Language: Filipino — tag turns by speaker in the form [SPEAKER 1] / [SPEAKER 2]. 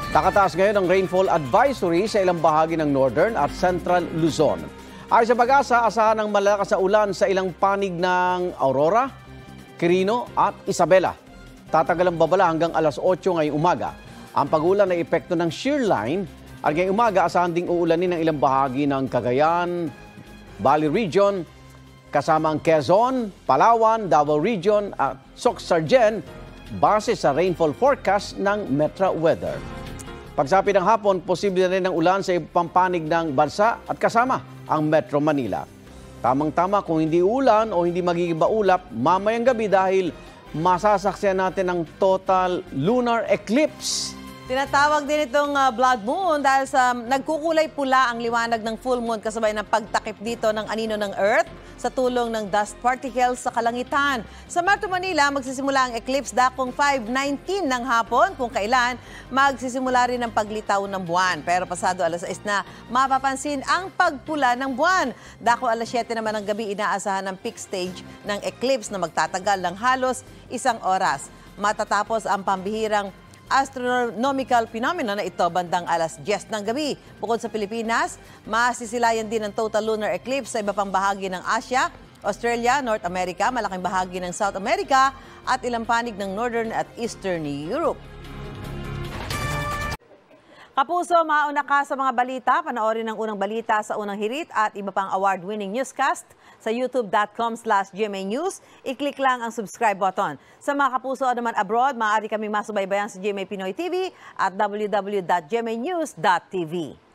[SPEAKER 1] Nakataas ngayon ang rainfall advisory sa ilang bahagi ng Northern at Central Luzon. Ayon sa Pag-asa, asahan ng malakas na ulan sa ilang panig ng Aurora, Quirino at Isabela. Tatagal ang babala hanggang alas 8 ngayong umaga. Ang pag-ulan ay epekto ng shear line at ngayong umaga asahan ding uulanin ng ilang bahagi ng Cagayan, Valley Region, kasama ang Quezon, Palawan, Davao Region at Soc-Sargen base sa rainfall forecast ng Metra Weather. Pagsapit ng hapon, posible na rin ang ulan sa ibang panig ng bansa at kasama ang Metro Manila. Tamang-tama kung hindi ulan o hindi magiging maulap mamayang gabi dahil masasaksihan natin ang total lunar eclipse.
[SPEAKER 2] Tinatawag din itong blood moon dahil sa nagkukulay pula ang liwanag ng full moon kasabay ng pagtakip dito ng anino ng Earth sa tulong ng dust particles sa kalangitan. Sa Metro Manila, magsisimula ang eclipse dakong 5:19 ng hapon kung kailan magsisimula rin ang paglitaw ng buwan. Pero pasado alas 6 na mapapansin ang pagpula ng buwan. Dako alas 7 naman ng gabi inaasahan ang peak stage ng eclipse na magtatagal ng halos 1 oras. Matatapos ang pambihirang astronomical phenomena na ito bandang alas 10 ng gabi. Bukod sa Pilipinas, masisilayan din ang total lunar eclipse sa iba pang bahagi ng Asia, Australia, North America, malaking bahagi ng South America at ilang panig ng Northern at Eastern Europe. Kapuso, mauna ka sa mga balita. Panoorin ang unang balita sa unang hirit at iba pang award-winning newscast sa youtube.com/GMA News. I-click lang ang subscribe button. Sa mga kapuso naman abroad, maaari kaming masubaybayan sa GMA Pinoy TV at www.gmanews.tv.